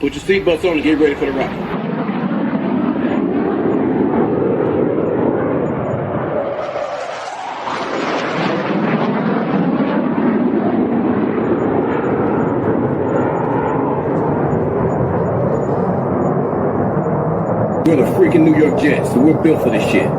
Put your seatbelts on and get ready for the ride. We're the freaking New York Jets, so we're built for this shit.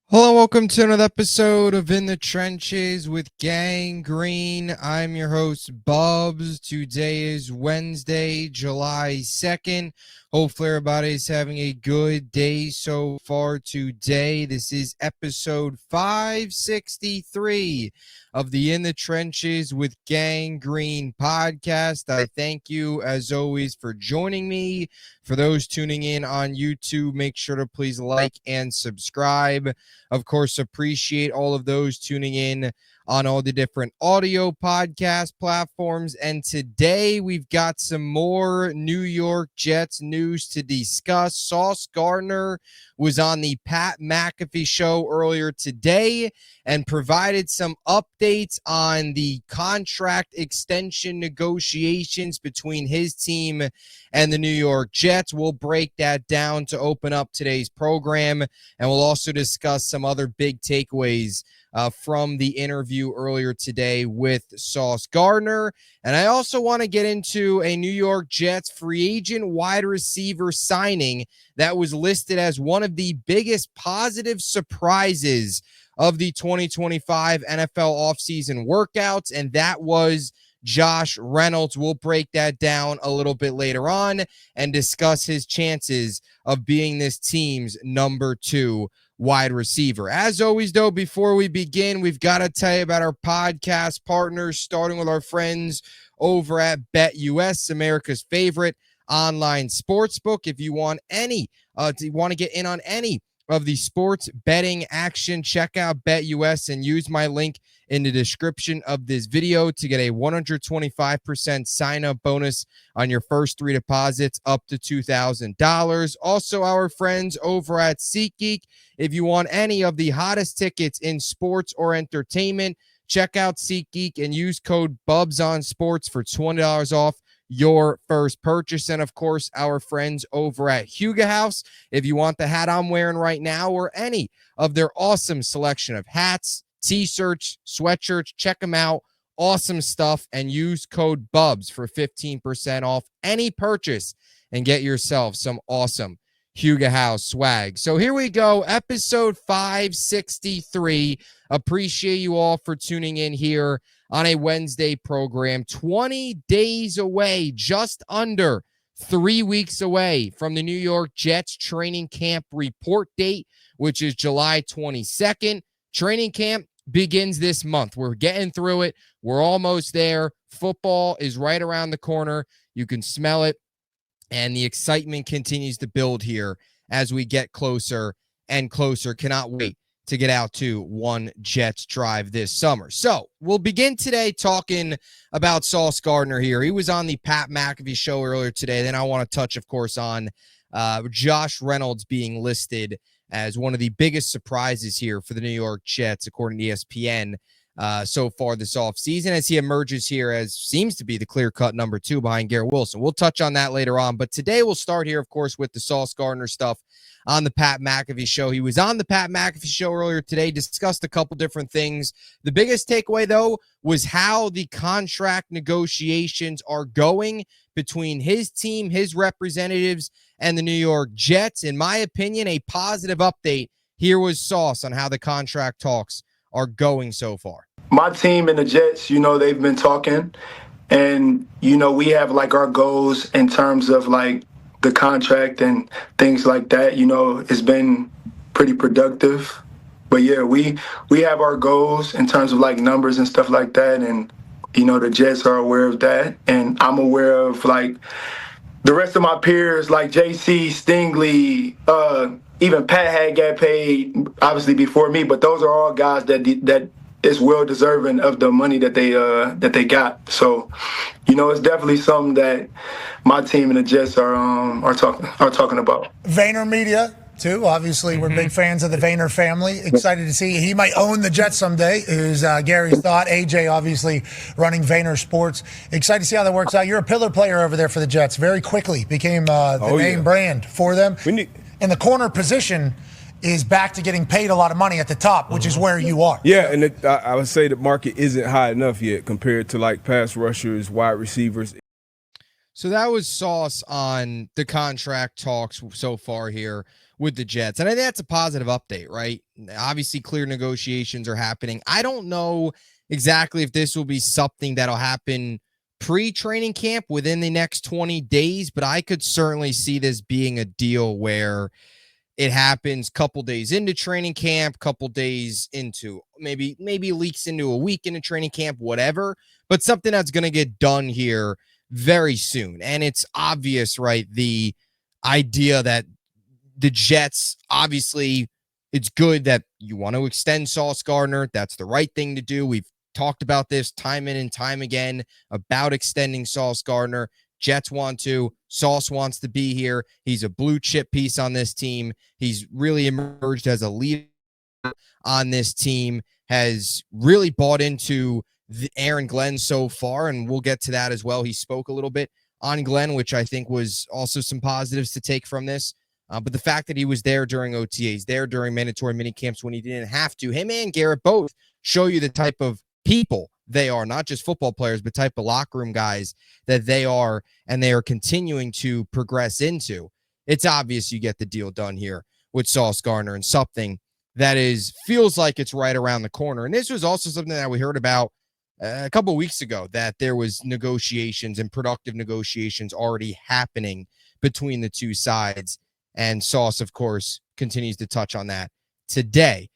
Hello, welcome to another episode of In the Trenches with Gang Green. I'm your host, Bubbs. Today is Wednesday, July 2nd. Hopefully everybody's having a good day so far today. This is episode 563 of the In the Trenches with Gang Green podcast. I thank you, as always, for joining me. For those tuning in on YouTube, make sure to please like and subscribe. Of course, appreciate all of those tuning in on all the different audio podcast platforms. And today we've got some more New York Jets news to discuss. Sauce Gardner was on the Pat McAfee Show earlier today and provided some updates on the contract extension negotiations between his team and the New York Jets. We'll break that down to open up today's program, and we'll also discuss some other big takeaways from the interview earlier today with Sauce Gardner. And I also want to get into a New York Jets free agent wide receiver signing that was listed as one of the biggest positive surprises of the 2025 NFL offseason workouts, and that was Josh Reynolds. We'll break that down a little bit later on and discuss his chances of being this team's number 2 wide receiver. As always, though, before we begin, we've got to tell you about our podcast partners, starting with our friends over at BetUS, America's favorite online sportsbook. If you want to get in on any of the sports betting action, check out BetUS and use my link in the description of this video to get a 125% sign-up bonus on your first 3 deposits up to $2,000. Also, our friends over at SeatGeek, if you want any of the hottest tickets in sports or entertainment, check out SeatGeek and use code BUBSONSPORTS for $20 off your first purchase. And of course, our friends over at Huga House, if you want the hat I'm wearing right now or any of their awesome selection of hats, t-shirts, sweatshirts, check them out. Awesome stuff. And use code BUBS for 15% off any purchase and get yourself some awesome Huga House swag. So here we go, episode 563. Appreciate you all for tuning in here on a Wednesday program. 20 days away, just under 3 weeks away from the New York Jets training camp report date, which is July 22nd. Training camp begins this month. We're getting through it. We're almost there. Football is right around the corner. You can smell it. And the excitement continues to build here as we get closer and closer. Cannot wait to get out to one Jets drive this summer. So we'll begin today talking about Sauce Gardner here. He was on the Pat McAfee Show earlier today. Then I want to touch, of course, on Josh Reynolds being listed as one of the biggest surprises here for the New York Jets, according to ESPN, so far this offseason, as he emerges here as seems to be the clear-cut number 2 behind Garrett Wilson. We'll touch on that later on. But today we'll start here, of course, with the Sauce Gardner stuff on the Pat McAfee Show. He was on the Pat McAfee Show earlier today, discussed a couple different things. The biggest takeaway, though, was how the contract negotiations are going between his team, his representatives, and the New York Jets. In my opinion, a positive update. Here was Sauce on how the contract talks are going so far. My team and the Jets, they've been talking, and, we have like our goals in terms of like the contract and things like that. It's been pretty productive. But yeah, we have our goals in terms of like numbers and stuff like that. And, the Jets are aware of that. And I'm aware of like the rest of my peers, like JC, Stingley, even Pat had got paid obviously before me, but those are all guys that is well deserving of the money that they got. So, it's definitely something that my team and the Jets are talking about. VaynerMedia too. Obviously, we're big fans of the Vayner family. Excited to see he might own the Jets someday, is Gary's thought. AJ, obviously, running Vayner Sports. Excited to see how that works out. You're a pillar player over there for the Jets. Very quickly became the name brand for them. And the corner position is back to getting paid a lot of money at the top, which is where you are. Yeah, and I would say the market isn't high enough yet compared to like pass rushers, wide receivers. So that was Sauce on the contract talks so far here with the Jets. And I think that's a positive update, right? Obviously, clear negotiations are happening. I don't know exactly if this will be something that'll happen pre-training camp within the next 20 days, but I could certainly see this being a deal where it happens couple days into training camp, couple days into maybe leaks into a week into training camp, whatever, but something that's going to get done here very soon. And it's obvious, right? The idea that the Jets, obviously, it's good that you want to extend Sauce Gardner. That's the right thing to do. We've talked about this time in and time again about extending Sauce Gardner. Jets want to. Sauce wants to be here. He's a blue chip piece on this team. He's really emerged as a leader on this team, has really bought into Aaron Glenn so far, and we'll get to that as well. He spoke a little bit on Glenn, which I think was also some positives to take from this. But the fact that he was there during OTAs, there during mandatory minicamps when he didn't have to, him and Garrett both show you the type of people they are, not just football players, but type of locker room guys that they are, and they are continuing to progress into. It's obvious you get the deal done here with Sauce Gardner, and something that feels like it's right around the corner. And this was also something that we heard about a couple of weeks ago, that there was negotiations and productive negotiations already happening between the two sides. And Sauce, of course, continues to touch on that today.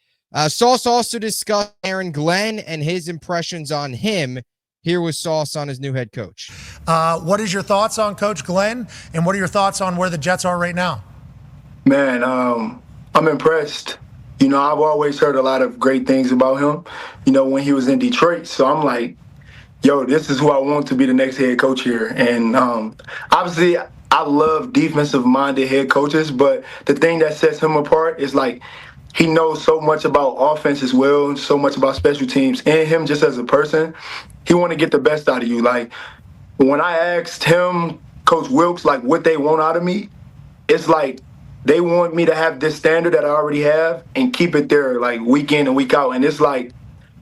Sauce also discussed Aaron Glenn and his impressions on him. Here was Sauce on his new head coach. What is your thoughts on Coach Glenn, and what are your thoughts on where the Jets are right now? Man, I'm impressed. You know, I've always heard a lot of great things about him, you know, when he was in Detroit. So I'm like, yo, this is who I want to be the next head coach here. And obviously, I love defensive-minded head coaches, but the thing that sets him apart is, like, he knows so much about offense as well, so much about special teams, and him just as a person, he want to get the best out of you. Like, when I asked him, Coach Wilkes, like, what they want out of me, it's like they want me to have this standard that I already have and keep it there, like, week in and week out. And it's like,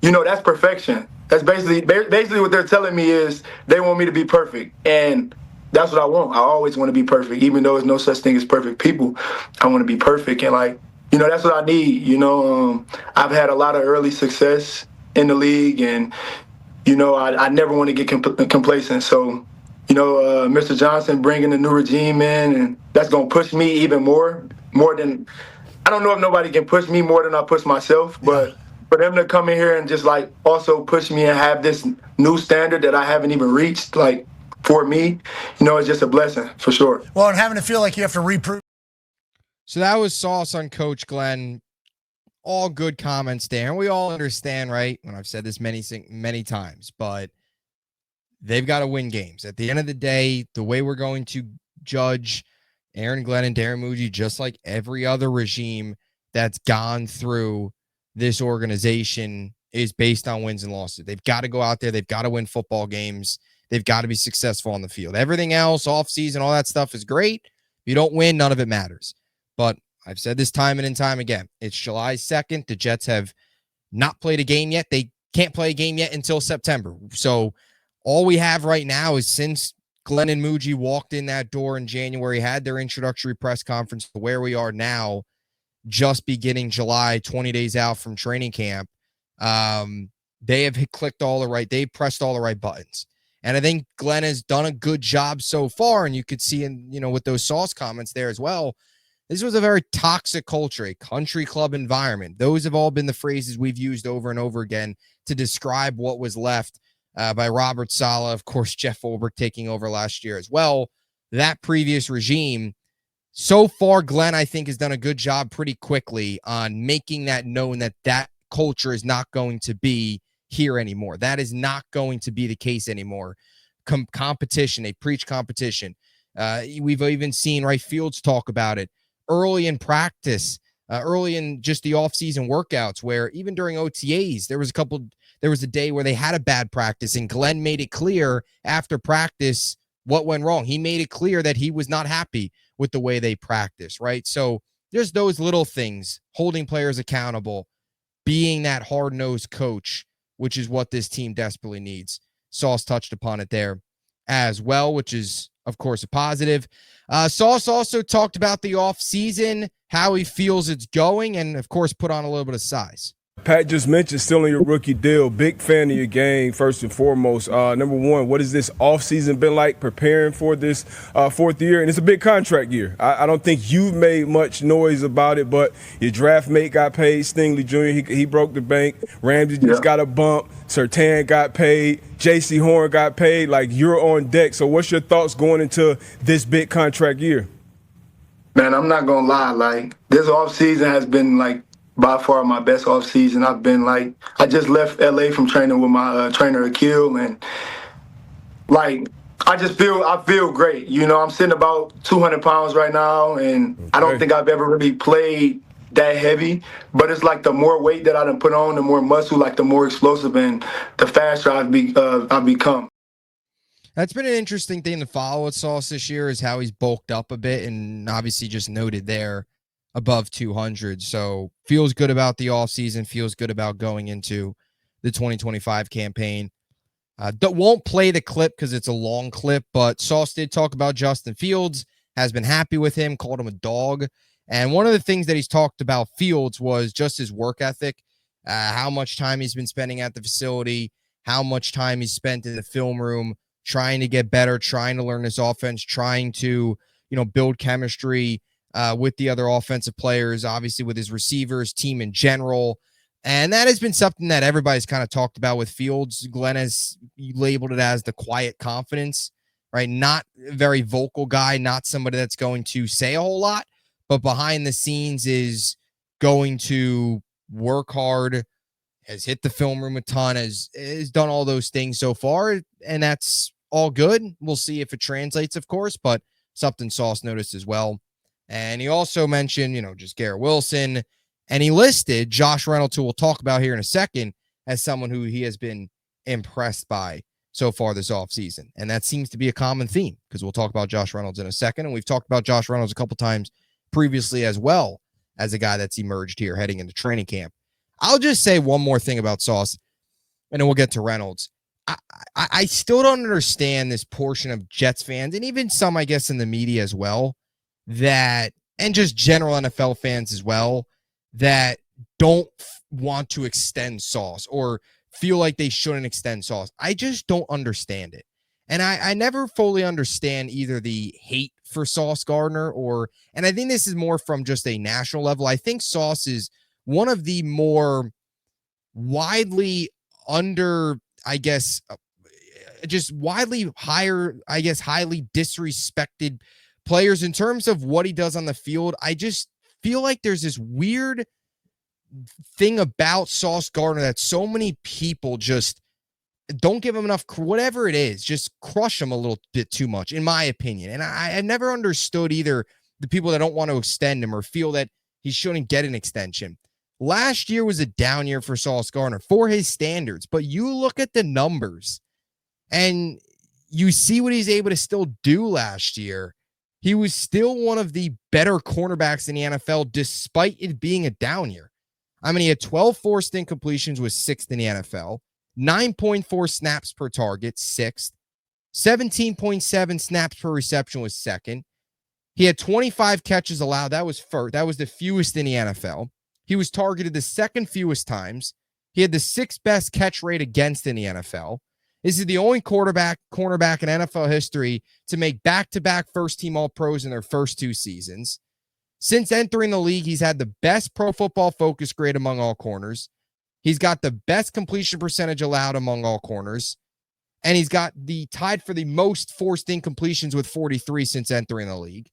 you know, that's perfection. That's basically what they're telling me is they want me to be perfect. And that's what I want. I always want to be perfect. Even though there's no such thing as perfect people, I want to be perfect. And, like, you know, that's what I need. You know, I've had a lot of early success in the league, and, you know, I never want to get complacent. So, you know, Mr. Johnson bringing the new regime in, and that's going to push me even more than – I don't know if nobody can push me more than I push myself, but for them to come in here and just, like, also push me and have this new standard that I haven't even reached, like, for me, you know, it's just a blessing for sure. Well, and having to feel like you have to reprove. So that was Sauce on Coach Glenn. All good comments there. And we all understand, right? And I've said this many times, but they've got to win games. At the end of the day, the way we're going to judge Aaron Glenn and Darren Muji, just like every other regime that's gone through this organization, is based on wins and losses. They've got to go out there. They've got to win football games. They've got to be successful on the field. Everything else, offseason, all that stuff is great. If you don't win, none of it matters. But I've said this time and time again. It's July 2nd. The Jets have not played a game yet. They can't play a game yet until September. So all we have right now is, since Glenn and Muji walked in that door in January, had their introductory press conference, to where we are now, just beginning July, 20 days out from training camp, they have pressed all the right buttons. And I think Glenn has done a good job so far. And you could see with those Sauce comments there as well, this was a very toxic culture, a country club environment. Those have all been the phrases we've used over and over again to describe what was left by Robert Saleh. Of course, Jeff Ulbrich taking over last year as well. That previous regime, so far, Glenn, I think, has done a good job pretty quickly on making that known that culture is not going to be here anymore. That is not going to be the case anymore. Competition, they preach competition. We've even seen, right, Fields talk about it early in practice, early in just the offseason workouts, where even during OTAs, there was a day where they had a bad practice, and Glenn made it clear after practice what went wrong. He made it clear that he was not happy with the way they practice, right? So there's those little things, holding players accountable, being that hard-nosed coach, which is what this team desperately needs. Sauce touched upon it there as well, which is, of course, a positive. Sauce also talked about the offseason, how he feels it's going, and, of course, put on a little bit of size. Pat just mentioned still in your rookie deal. Big fan of your game, first and foremost. Number one, what has this offseason been like preparing for this fourth year? And it's a big contract year. I don't think you've made much noise about it, but your draft mate got paid, Stingley Jr., he broke the bank. Ramsey just got a bump. Sertan got paid. J.C. Horn got paid. Like, you're on deck. So what's your thoughts going into this big contract year? Man, I'm not going to lie. Like, this offseason has been, like, by far my best offseason. I've been like, I just left LA from training with my trainer Akil, and like I feel great. You know, I'm sitting about 200 pounds right now, and I don't think I've ever really played that heavy. But it's like the more weight that I done put on, the more muscle, like the more explosive and the faster I've become. That's been an interesting thing to follow with Sauce this year, is how he's bulked up a bit, and obviously just noted there, above 200. So feels good about the offseason, feels good about going into the 2025 campaign. Won't play the clip because it's a long clip, but Sauce did talk about Justin Fields, has been happy with him, called him a dog. And one of the things that he's talked about Fields was just his work ethic, how much time he's been spending at the facility, how much time he's spent in the film room, trying to get better, trying to learn his offense, trying to, build chemistry with the other offensive players, obviously with his receivers, team in general. And that has been something that everybody's kind of talked about with Fields. Glenn has labeled it as the quiet confidence, right? Not a very vocal guy, not somebody that's going to say a whole lot, but behind the scenes is going to work hard, has hit the film room a ton, has done all those things so far, and that's all good. We'll see if it translates, of course, but something Sauce noticed as well. And he also mentioned, just Garrett Wilson, and he listed Josh Reynolds, who we'll talk about here in a second, as someone who he has been impressed by so far this offseason. And that seems to be a common theme, because we'll talk about Josh Reynolds in a second. And we've talked about Josh Reynolds a couple times previously as well, as a guy that's emerged here heading into training camp. I'll just say one more thing about Sauce, and then we'll get to Reynolds. I still don't understand this portion of Jets fans, and even some, I guess, in the media as well, that, and just general NFL fans as well, that don't want to extend Sauce or feel like they shouldn't extend Sauce. I just don't understand it. And I never fully understand either the hate for Sauce Gardner and I think this is more from just a national level. I think Sauce is one of the more widely under, I guess, just widely higher, I guess, highly disrespected players in terms of what he does on the field. I just feel like there's this weird thing about Sauce Gardner that so many people just don't give him enough, whatever it is, just crush him a little bit too much, in my opinion. And I've never understood either the people that don't want to extend him or feel that he shouldn't get an extension. Last year was a down year for Sauce Gardner for his standards, but you look at the numbers and you see what he's able to still do last year. He was still one of the better cornerbacks in the NFL, despite it being a down year. I mean, he had 12 forced incompletions, was sixth in the NFL, 9.4 snaps per target, sixth, 17.7 snaps per reception was second. He had 25 catches allowed. That was first. That was the fewest in the NFL. He was targeted the second fewest times. He had the sixth best catch rate against in the NFL. This is the only cornerback in NFL history to make back-to-back first-team All-Pros in their first two seasons. Since entering the league, he's had the best Pro Football Focus grade among all corners. He's got the best completion percentage allowed among all corners. And he's got the tied for the most forced incompletions with 43 since entering the league.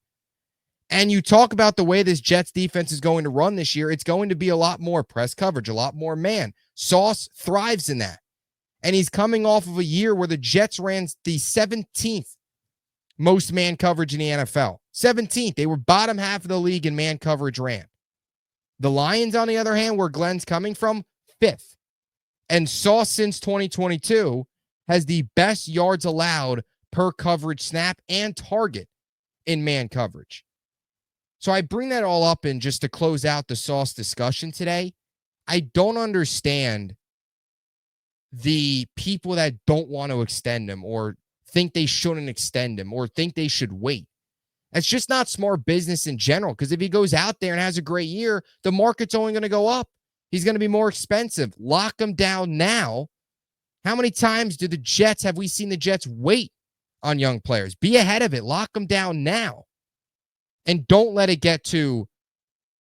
And you talk about the way this Jets defense is going to run this year, it's going to be a lot more press coverage, a lot more man. Sauce thrives in that. And he's coming off of a year where the Jets ran the 17th most man coverage in the NFL. 17th. They were bottom half of the league in man coverage ran. The Lions, on the other hand, where Glenn's coming from, 5th. And Sauce, since 2022, has the best yards allowed per coverage snap and target in man coverage. So I bring that all up in just to close out the Sauce discussion today. I don't understand the people that don't want to extend him or think they shouldn't extend him or think they should wait. That's just not smart business in general, because if he goes out there and has a great year, the market's only going to go up. He's going to be more expensive. Lock him down now. How many times have we seen the Jets wait on young players? Be ahead of it. Lock them down now. And don't let it get to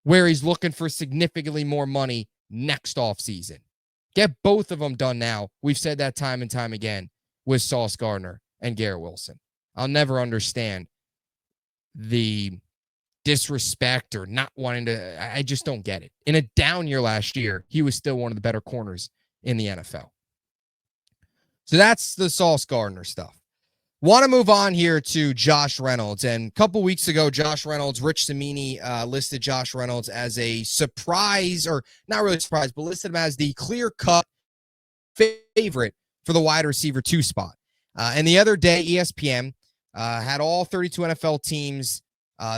where he's looking for significantly more money next offseason. Get both of them done now. We've said that time and time again with Sauce Gardner and Garrett Wilson. I'll never understand the disrespect or not wanting to. I just don't get it. In a down year last year, he was still one of the better corners in the NFL. So that's the Sauce Gardner stuff. Want to move on here to Josh Reynolds. And a couple weeks ago, Josh Reynolds, Rich Cimini listed Josh Reynolds as a surprise, or not really surprise, but listed him as the clear-cut favorite for the wide receiver 2 spot. And the other day, ESPN had all 32 NFL teams.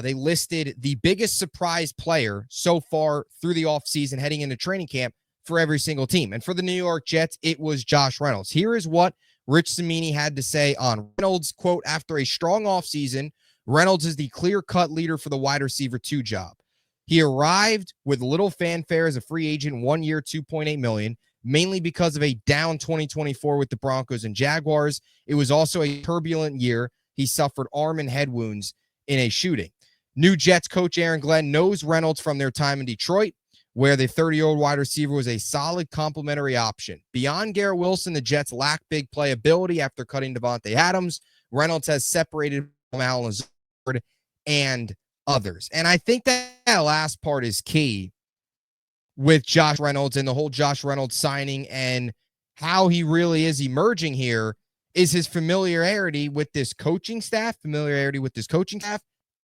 They listed the biggest surprise player so far through the offseason heading into training camp for every single team. And for the New York Jets, it was Josh Reynolds. Here is what Rich Cimini had to say on Reynolds. Quote, after a strong offseason, Reynolds is the clear-cut leader for the wide receiver 2 job. He arrived with little fanfare as a free agent, 1 year, $2.8 million, mainly because of a down 2024 with the Broncos and Jaguars. It was also a turbulent year. He suffered arm and head wounds in a shooting. New Jets coach Aaron Glenn knows Reynolds from their time in Detroit, where the 30-year-old wide receiver was a solid complementary option. Beyond Garrett Wilson, the Jets lack big playability after cutting Devontae Adams. Reynolds has separated from Allen Lazard and others. And I think that last part is key with Josh Reynolds and the whole Josh Reynolds signing, and how he really is emerging here is his familiarity with this coaching staff,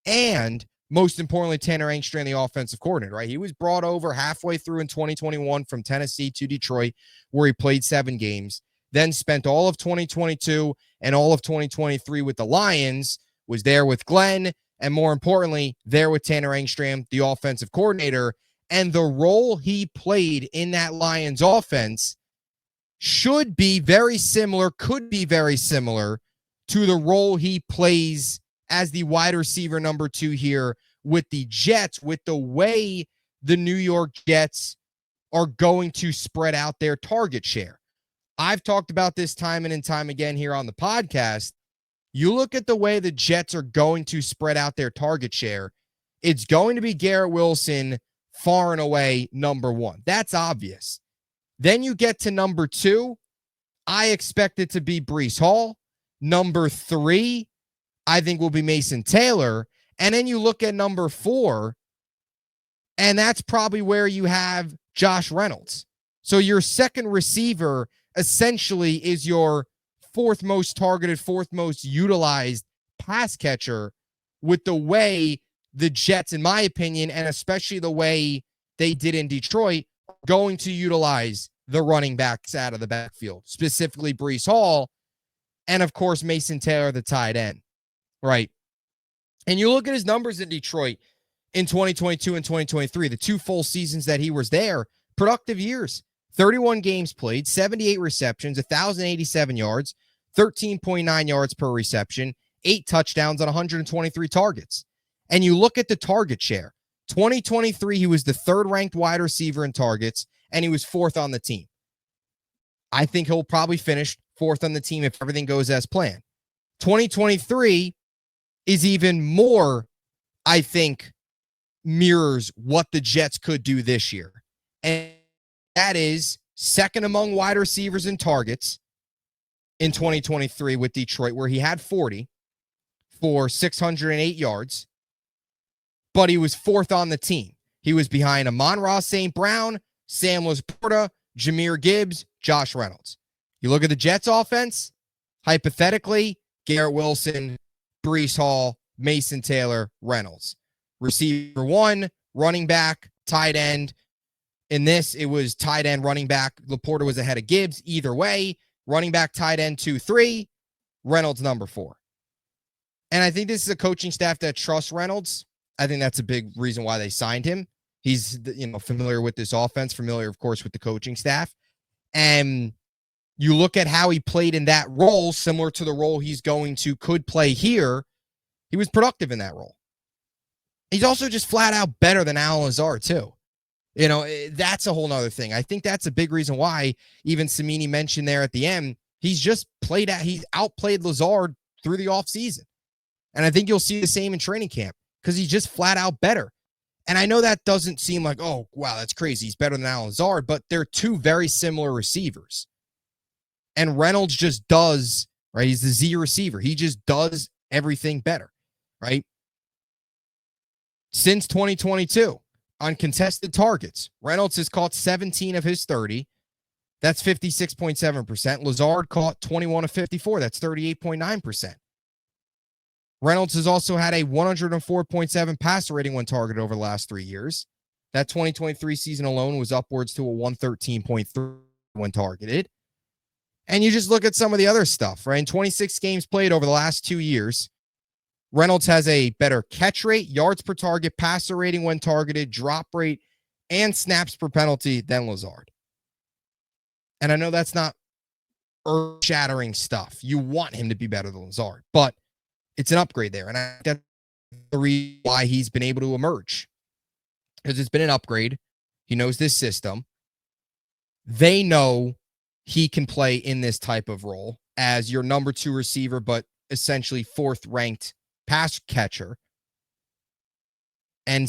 and most importantly, Tanner Engstrand, the offensive coordinator, right? He was brought over halfway through in 2021 from Tennessee to Detroit, where he played 7 games, then spent all of 2022 and all of 2023 with the Lions, was there with Glenn, and more importantly, there with Tanner Engstrand, the offensive coordinator. And the role he played in that Lions offense could be very similar to the role he plays as the wide receiver number 2 here with the Jets, with the way the New York Jets are going to spread out their target share. I've talked about this time and time again here on the podcast. You look at the way the Jets are going to spread out their target share, it's going to be Garrett Wilson far and away number 1. That's obvious. Then you get to number 2. I expect it to be Breece Hall. Number 3, I think, will be Mason Taylor. And then you look at number 4, and that's probably where you have Josh Reynolds. So your second receiver essentially is your 4th most targeted, 4th most utilized pass catcher, with the way the Jets, in my opinion, and especially the way they did in Detroit, going to utilize the running backs out of the backfield, specifically Breece Hall, and of course Mason Taylor, the tight end, right? And you look at his numbers in Detroit in 2022 and 2023, the 2 full seasons that he was there, productive years, 31 games played, 78 receptions, 1,087 yards, 13.9 yards per reception, 8 touchdowns on 123 targets. And you look at the target share. 2023, he was the 3rd ranked wide receiver in targets, and he was 4th on the team. I think he'll probably finish 4th on the team if everything goes as planned. 2023 is even more, I think, mirrors what the Jets could do this year. And that is 2nd among wide receivers in targets in 2023 with Detroit, where he had 40 for 608 yards, but he was 4th on the team. He was behind Amon-Ra St. Brown, Sam Laporta, Jahmyr Gibbs, Josh Reynolds. You look at the Jets offense, hypothetically, Garrett Wilson, Breece Hall, Mason Taylor, Reynolds. Receiver 1, running back, tight end. In this, it was tight end, running back. Laporta was ahead of Gibbs. Either way, running back, tight end, 2-3, Reynolds number 4. And I think this is a coaching staff that trusts Reynolds. I think that's a big reason why they signed him. He's, familiar with this offense, familiar, of course, with the coaching staff. And you look at how he played in that role, similar to the role could play here. He was productive in that role. He's also just flat out better than Allen Lazard, too. That's a whole nother thing. I think that's a big reason why even Samini mentioned there at the end, he's outplayed Lazard through the offseason. And I think you'll see the same in training camp because he's just flat out better. And I know that doesn't seem like, oh, wow, that's crazy. He's better than Allen Lazard, but they're two very similar receivers. And Reynolds just does, right? He's the Z receiver. He just does everything better, right? Since 2022, on contested targets, Reynolds has caught 17 of his 30. That's 56.7%. Lazard caught 21 of 54. That's 38.9%. Reynolds has also had a 104.7 passer rating when targeted over the last 3 years. That 2023 season alone was upwards to a 113.3 when targeted. And you just look at some of the other stuff, right? In 26 games played over the last 2 years, Reynolds has a better catch rate, yards per target, passer rating when targeted, drop rate, and snaps per penalty than Lazard. And I know that's not earth-shattering stuff. You want him to be better than Lazard, but it's an upgrade there. And I think that's the reason why he's been able to emerge. Because it's been an upgrade. He knows this system. They know he can play in this type of role as your number 2 receiver, but essentially 4th-ranked pass catcher. And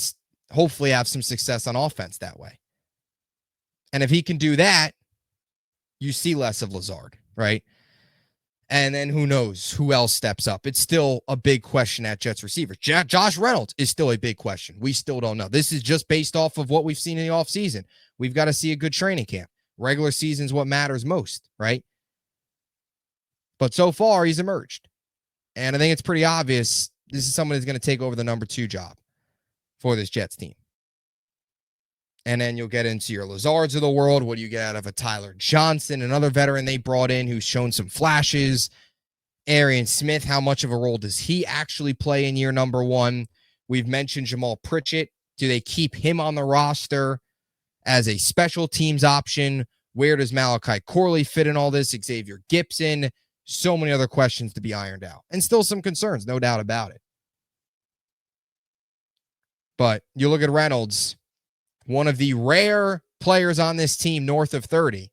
hopefully have some success on offense that way. And if he can do that, you see less of Lazard, right? And then who knows who else steps up. It's still a big question at Jets receiver. Josh Reynolds is still a big question. We still don't know. This is just based off of what we've seen in the offseason. We've got to see a good training camp. Regular season is what matters most, right? But so far, he's emerged. And I think it's pretty obvious this is someone who's going to take over the number 2 job for this Jets team. And then you'll get into your Lazards of the world. What do you get out of a Tyler Johnson, another veteran they brought in who's shown some flashes? Arian Smith, how much of a role does he actually play in year number 1? We've mentioned Jamal Pritchett. Do they keep him on the roster as a special teams option? Where does Malachi Corley fit in all this? Xavier Gibson. So many other questions to be ironed out. And still some concerns, no doubt about it. But you look at Reynolds, one of the rare players on this team north of 30,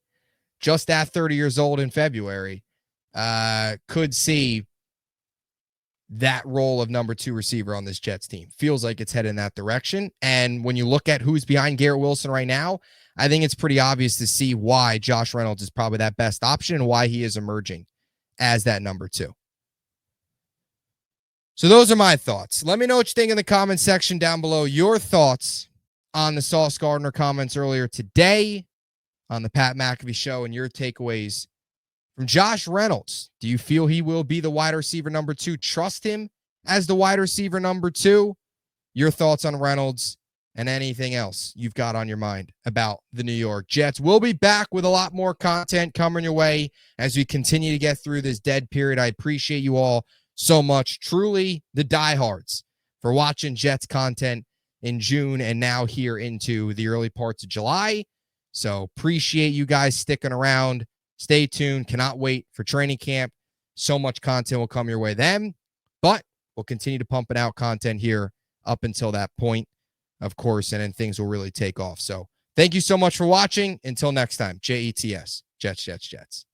just at 30 years old in February, could see that role of number 2 receiver on this Jets team. Feels like it's headed in that direction. And when you look at who's behind Garrett Wilson right now, I think it's pretty obvious to see why Josh Reynolds is probably that best option and why he is emerging as that number 2. So those are my thoughts. Let me know what you think in the comment section down below. Your thoughts on the Sauce Gardner comments earlier today on the Pat McAfee Show and your takeaways from Josh Reynolds. Do you feel he will be the wide receiver number 2? Trust him as the wide receiver number 2? Your thoughts on Reynolds and anything else you've got on your mind about the New York Jets. We'll be back with a lot more content coming your way as we continue to get through this dead period. I appreciate you all so much. Truly the diehards for watching Jets content in June and now here into the early parts of July. So appreciate you guys sticking around. Stay tuned. Cannot wait for training camp. So much content will come your way then, but we'll continue to pump out content here up until that point, of course, and then things will really take off. So thank you so much for watching. Until next time, JETS, Jets, Jets, Jets.